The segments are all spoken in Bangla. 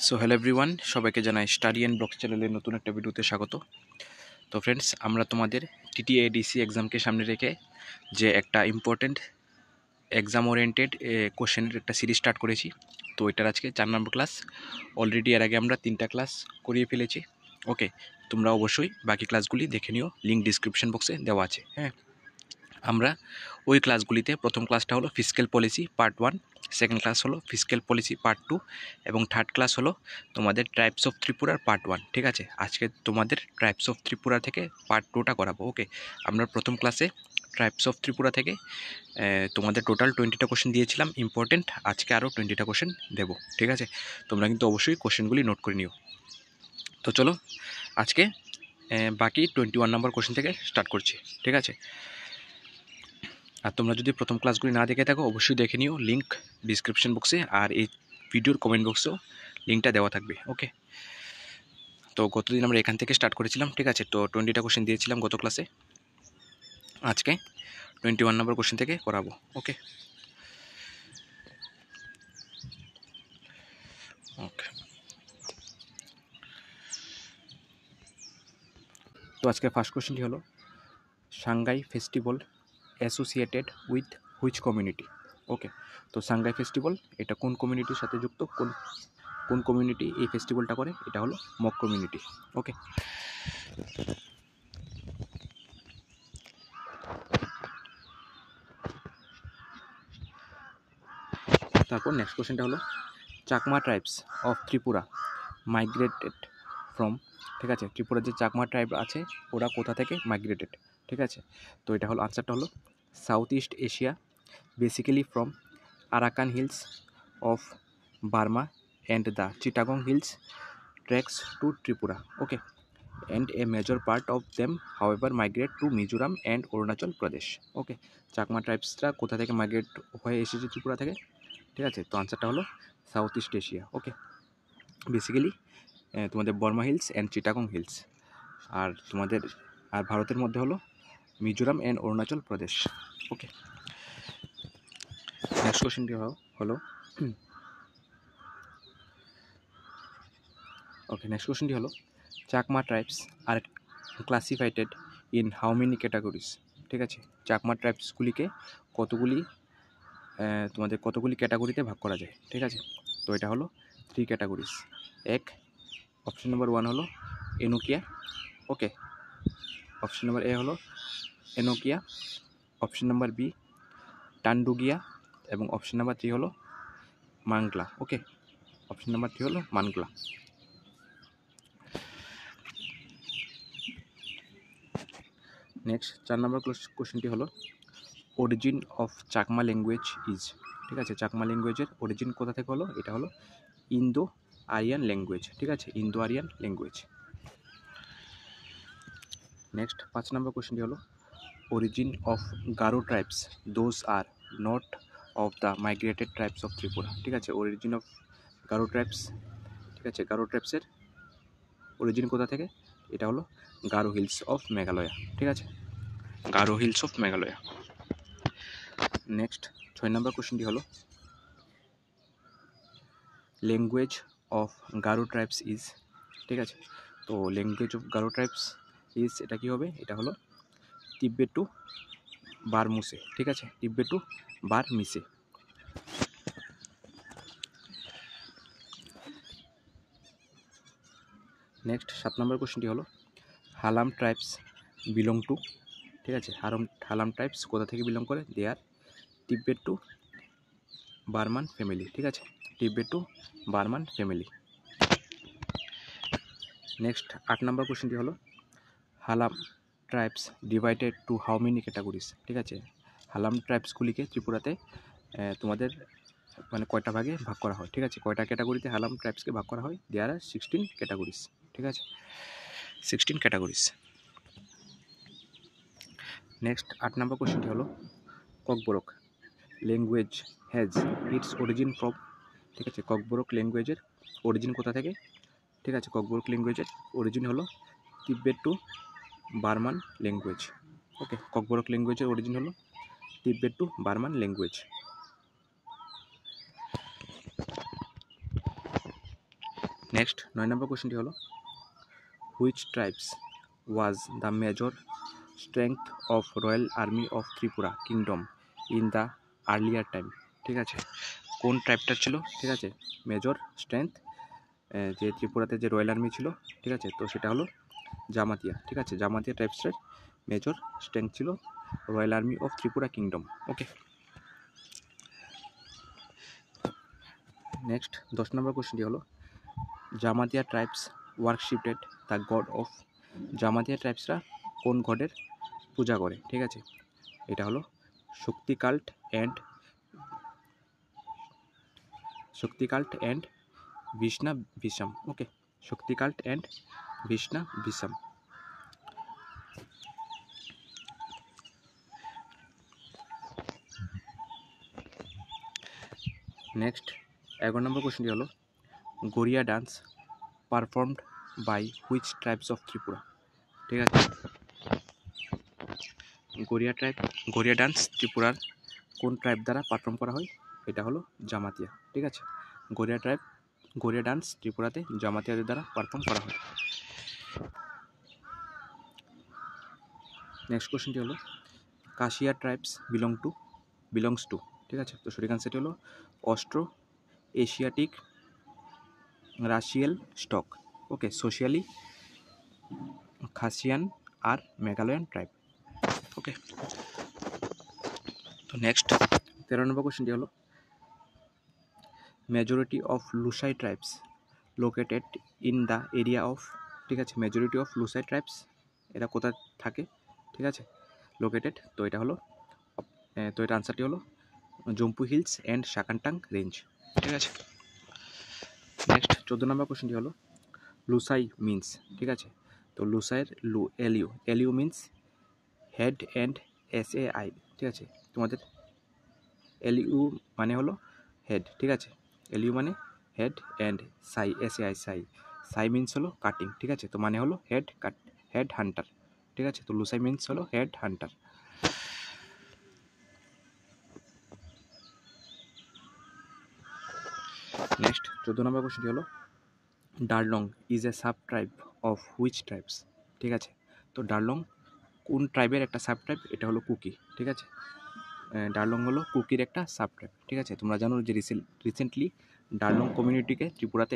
সো হ্যালো এভরিওয়ান, সবাইকে জানাই স্টাডি অ্যান্ড ব্লগস চ্যানেলের নতুন একটা ভিডিওতে স্বাগত। তো ফ্রেন্ডস, আমরা তোমাদের টিটিএডিসি এক্সামকে সামনে রেখে যে একটা ইম্পর্ট্যান্ট এক্সাম ওরিয়েন্টেড কোশ্চেনের একটা সিরিজ স্টার্ট করেছি। তো এটার আজকে 4 নম্বর ক্লাস। অলরেডি এর আগে আমরা 3টা ক্লাস করিয়ে ফেলেছি। ওকে, তোমরা অবশ্যই বাকি ক্লাসগুলি দেখে নিও, লিঙ্ক ডিসক্রিপশন বক্সে দেওয়া আছে। হ্যাঁ, আমরা ওই ক্লাসগুলিতে প্রথম ক্লাসটা হলো fiscal policy part 1, second class হলো ফিসক্যাল পলিসি পার্ট 2 এবং থার্ড ক্লাস হলো তোমাদের ট্রাইবস অফ ত্রিপুরার পার্ট 1। ঠিক আছে, আজকে তোমাদের ট্রাইবস অফ ত্রিপুরা থেকে পার্ট 2টা করাবো। ওকে, আমরা প্রথম ক্লাসে ট্রাইবস অফ ত্রিপুরা থেকে তোমাদের টোটাল 20টা কোশ্চেন দিয়েছিলাম ইম্পর্টেন্ট। আজকে আরও 20টা কোশ্চেন দেবো। ঠিক আছে, তোমরা কিন্তু অবশ্যই কোশ্চেনগুলি নোট করে নিও। তো চলো আজকে বাকি 21 নম্বর কোশ্চেন থেকে স্টার্ট করছি। ঠিক আছে, আর তোমরা যদি প্রথম ক্লাসগুলি না দেখে থাকো অবশ্যই দেখে নিও, লিঙ্ক ডিসক্রিপশন বক্সে আর এই ভিডিওর কমেন্ট বক্সেও লিঙ্কটা দেওয়া থাকবে। ওকে, তো গতদিন আমরা এখান থেকে স্টার্ট করেছিলাম। ঠিক আছে, তো 20টা কোশ্চেন দিয়েছিলাম গত ক্লাসে, আজকে 21 নম্বর কোশ্চেন থেকে করাবো। ওকে ওকে তো আজকে ফার্স্ট কোশ্চেনটি হলো Sangai festival associated with which community. Okay, তো সাংগাই ফেস্টিভ্যাল এটা কোন কমিউনিটির সাথে যুক্ত, কোন কমিউনিটি এই ফেস্টিভ্যালটা করে? এটা হলো মগ কমিউনিটি। ওকে, তারপর নেক্সট কোশ্চেনটা হলো Chakma tribes of Tripura migrated from. ঠিক আছে, ত্রিপুরার যে চাকমা ট্রাইব আছে ওরা কোথা থেকে মাইগ্রেটেড? ঠিক আছে, তো এটা হলো আনসারটা হলো south east Asia, basically from Arakan hills of Burma and the Chittagong hills tracts to Tripura. Okay, and a major part of them however migrate to Mizoram and Arunachal Pradesh. ওকে, চাকমা ট্রাইবসরা কোথা থেকে মাইগ্রেট হয়ে এসেছে ত্রিপুরা থেকে? ঠিক আছে, তো আনসারটা হলো south east Asia. Okay, basically তোমাদের Burma hills and Chittagong hills, আর তোমাদের আর ভারতের মধ্যে হলো Mizoram and Arunachal Pradesh. Okay, next কোশ্চেনটি হলো Chakma tribes are classified in how many categories. ঠিক আছে, চাকমা ট্রাইবসগুলিকে কতগুলি ক্যাটাগরিতে ভাগ করা যায়? ঠিক আছে, তো এটা হলো 3 ক্যাটাগরিজ। অপশন নাম্বার 1 হলো এনোকিয়া। ওকে, অপশন নাম্বার এ হলো এনোকিয়া, অপশন নাম্বার বি টান্ডুগিয়া এবং অপশন নাম্বার 3 হলো মাংলা। ওকে, অপশন নাম্বার 3 হলো মানগলা। নেক্সট 4 নম্বর কোশ্চেনটি হলো origin of Chakma language is. ঠিক আছে, চাকমা ল্যাঙ্গুয়েজের অরিজিন কোথা থেকে হলো? এটা হলো ইন্দো আরিয়ান ল্যাঙ্গুয়েজ। ঠিক আছে, ইন্দো আরিয়ান ল্যাঙ্গুয়েজ। নেক্সট 5 নম্বর কোশ্চেনটি হলো origin of Garo tribes those are not of the migrated tribes of Tripura. ঠিক আছে, অরিজিন অফ গারো ট্রাইবস। ঠিক আছে, গারো ট্রাইবসের অরিজিন কোথা থেকে? এটা হলো গারো হিলস অফ মেঘালয়া। ঠিক আছে, Garo hills of Meghalaya. Next 6 নম্বর কোশ্চেনটি হলো language of Garo tribes is. ঠিক আছে, তো language of Garo tribes is এটা কী হবে? এটা হলো তিব্বেটু বারমুসে। ঠিক আছে, তিব্বেটু বারমিসে। নেক্সট 7 নম্বর কোশ্চেনটি হলো হালাম ট্রাইবস বিলং টু। ঠিক আছে, হালাম ট্রাইবস কোথা থেকে বিলং করে? They are Tibeto Burman family. ঠিক আছে, Tibeto Burman family. Next 8 number কোশ্চেনটি হলো Halam tribes divided to how many categories. ঠিক আছে, হালাম ট্রাইবসগুলিকে ত্রিপুরাতে তোমাদের মানে কয়টা ভাগে ভাগ করা হয়? ঠিক আছে, কয়টা ক্যাটাগরিতে হালাম ট্রাইবসকে ভাগ করা হয়? দেয়ার আর 16 ক্যাটাগরিজ। ঠিক আছে, 16 ক্যাটাগরিজ। নেক্সট 8 নম্বর কোশ্চেনটি হলো Kokborok language has its origin from. ঠিক আছে, ককবরক ল্যাঙ্গুয়েজের অরিজিন কোথা থেকে? ঠিক আছে, ককবরক ল্যাঙ্গুয়েজের অরিজিন হলো তিব্বেটু বার্মান ল্যাঙ্গুয়েজ। ওকে, ককবরক ল্যাঙ্গুয়েজের অরিজিন হলো তিব্বেটু বার্মান ল্যাঙ্গুয়েজ। নেক্সট 9 নম্বর কোশ্চেনটি হলো which tribes was the major strength of royal army of Tripura kingdom in the earlier time. ঠিক আছে, কোন ট্রাইবটা ছিল, ঠিক আছে, মেজর স্ট্রেংথ যে ত্রিপুরাতে যে রয়্যাল আর্মি ছিল, ঠিক আছে, তো সেটা হলো জামাতিয়া। ঠিক আছে, জামাতিয়া ট্রাইবসের মেজর স্ট্রেংথ ছিল royal army of Tripura kingdom. Okay, next 10 number কোশ্চেনটি হলো Jamatia tribes worshipped the god of. Jamatia ট্রাইবসরা কোন গডের পূজা করে? ঠিক আছে, এটা হলো শক্তি কাল্ট অ্যান্ড বিষ্ণা বিসাম। ওকে, শক্তি কাল্ট অ্যান্ড বিষ্ণা বিসাম। নেক্সট 11 নম্বর কোশ্চেনটি হলো Garia dance performed by which tribes of Tripura. ঠিক আছে, গড়িয়া ডান্স ত্রিপুরার কোন ট্রাইব দ্বারা পারফর্ম করা হয়? এটা হলো জামাতিয়া। ঠিক আছে, গড়িয়া ডান্স ত্রিপুরাতে জামাতিয়াদের দ্বারা পারফর্ম করা হয়। নেক্সট কোশ্চেনটি হলো কাশিয়া ট্রাইবস বিলংস টু। ঠিক আছে, তো সঠিক আনসারটি হলো অস্ট্রো এশিয়াটিক রাশিয়াল স্টক। ওকে, সোশিয়ালি খাসিয়ান আর মেঘালয়ান ট্রাইব। ওকে, তো নেক্সট 13 নম্বর কোশ্চেনটি হলো majority of Lushai tribes located in the area of. ঠিক আছে, মেজরিটি অফ লুসাই ট্রাইবস এরা কোথায় থাকে? ঠিক আছে, লোকেটেড, তো এটা হলো তো এটা আনসারটি হলো জম্পু হিলস অ্যান্ড শাকানটাং রেঞ্জ। ঠিক আছে, নেক্সট 14 নম্বর কোশ্চেনটি হলো লুসাই মিন্স। ঠিক আছে, তো লুসাইয়ের এলিউ মিন্স হেড অ্যান্ড SAI। ঠিক আছে, তোমাদের এলিউ মানে হলো হেড। ঠিক আছে, এলিউ মানে হেড অ্যান্ড সাই মিন্স হলো কাটিং। ঠিক আছে, তো মানে হলো হেড হান্টার। ঠিক আছে, তো লুসাই মিন্স হলো হেড হান্টার। নেক্সট 14 নম্বর কোশ্চেনটি হলো Darlong is a sub tribe of which tribes. ঠিক আছে, তো ডারলং কোন ট্রাইবের একটা সাব ট্রাইব? এটা হলো কুকি। ঠিক আছে, ডারলং হলো কুকির একটা সাব ট্রাইব। ঠিক আছে, তোমরা জানো যে রিসেন্টলি ডারলং কমিউনিটিকে ত্রিপুরাতে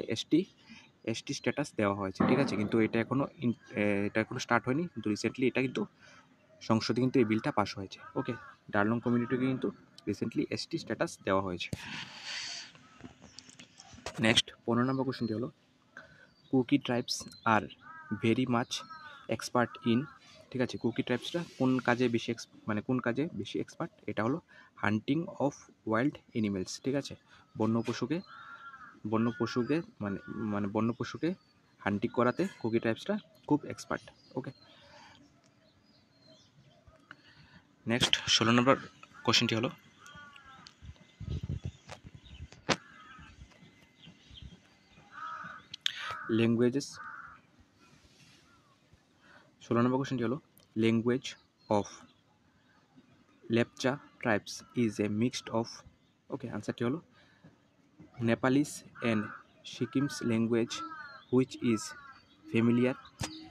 এসটি স্ট্যাটাস দেওয়া হয়েছে। ঠিক আছে, কিন্তু এটা এখনো স্টার্ট হয়নি, কিন্তু রিসেন্টলি এটা কিন্তু সংসদে কিন্তু এই বিলটা পাস হয়েছে। ওকে, ডারলং কমিউনিটিকে কিন্তু রিসেন্টলি এসটি স্ট্যাটাস দেওয়া হয়েছে। নেক্সট 15 নম্বর কোশ্চেনটি হলো Kuki tribes are very much expert in. ঠিক আছে, কুকি ট্রাইবসরা কোন কাজে বেশি এক্সপার্ট? এটা হলো হান্টিং অফ ওয়াইল্ড এনিমেলস। ঠিক আছে, বন্য পশুকে হান্টিং করাতে কুকি ট্রাইবসরা খুব এক্সপার্ট। ওকে, নেক্সট 16 নম্বর কোশ্চেনটি হলো ল্যাঙ্গুয়েজেস। 16 নম্বর কোশ্চেনটি হলো language of Lepcha tribes is a mixed of. Okay, আনসারটি হলো Nepalis and Sikkims language which is familiar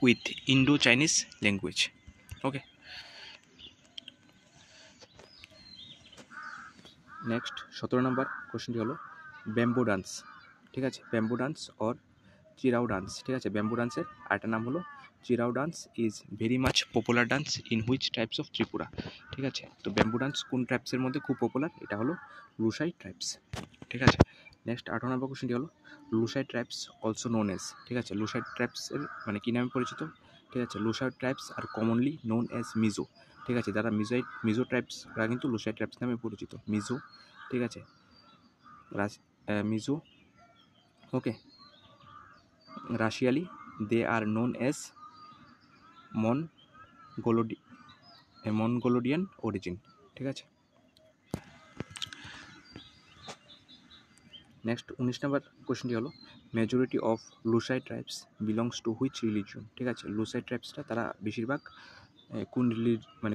with Indo Chinese language. Okay, next 17 number কোশ্চেনটি হলো ব্যাম্বু ডান্স। ঠিক আছে, bamboo dance or Cheraw dance. ঠিক আছে, ব্যাম্বু ডান্সের আরেকটা নাম হলো Cheraw dance is very much popular dance in which types of Tripura. ঠিক আছে, তো ব্যাম্বু ডান্স কোন ট্রাইবসের মধ্যে খুব পপুলার? এটা হলো লুসাই ট্রাইবস। ঠিক আছে, নেক্সট 18 নম্বর কোশ্চেনটি হলো Lushai tribes also known as. ঠিক আছে, লুসাই ট্রাইবসের মানে কী নামে পরিচিত? ঠিক আছে, লুসাই ট্রাইবস আর কমনলি নোন অ্যাজ মিজো। ঠিক আছে, যারা মিজো ট্রাইবসরা কিন্তু লুসাই ট্রাইবস নামে পরিচিত, মিজো। ঠিক আছে, মিজো। ওকে, রাশিয়ালি দে আর নোন অ্যাজ মনগোলোডিয়ান অরিজিন। ঠিক আছে, নেক্সট 19 নম্বর কোশ্চেনটি হলো majority of Lushai tribes belongs to which religion. ঠিক আছে, লুসাই ট্রাইবসটা তারা বেশিরভাগ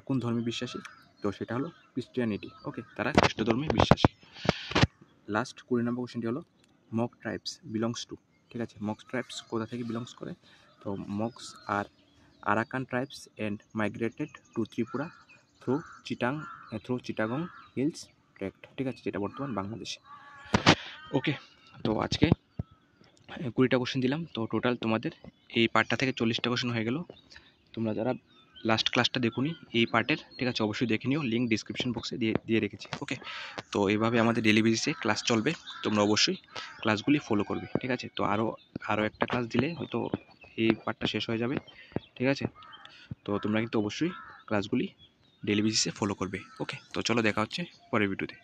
কোন ধর্মে বিশ্বাসী? তো সেটা হলো ক্রিশ্চিয়ানিটি। ওকে, তারা খ্রিস্ট ধর্মে বিশ্বাসী। লাস্ট 20 নম্বর কোশ্চেনটি হলো মক ট্রাইবস বিলংস টু। ঠিক ঠিক আছে। মক্স ট্রাইবস কোথা থেকে বিলংস করে? তো মক্স are Arakan tribes and migrated to Tripura through Chittagong hills tract, ঠিক আছে, যেটা বর্তমান বাংলাদেশে। ওকে, তো আজকে 20টা কোশ্চেন দিলাম। তো টোটাল তোমাদের এই পার্টটা থেকে 40টা কোশ্চেন হয়ে গেল। তোমরা যারা লাস্ট ক্লাসটা দেখুনি এই পার্টের, ঠিক আছে, অবশ্যই দেখে নিও, লিঙ্ক ডিসক্রিপশন বক্সে দিয়ে রেখেছি। ওকে, তো এইভাবে আমাদের ডেলি বেসিসে ক্লাস চলবে, তোমরা অবশ্যই ক্লাসগুলি ফলো করবে, ঠিক আছে। তো আরও একটা ক্লাস দিলে হয়তো এই পার্টটা শেষ হয়ে যাবে, ঠিক আছে। তো তোমরা কিন্তু অবশ্যই ক্লাসগুলি ডেলি বেসিসে ফলো করবে। ওকে, তো চলো দেখা হচ্ছে পরের ভিডিওতে।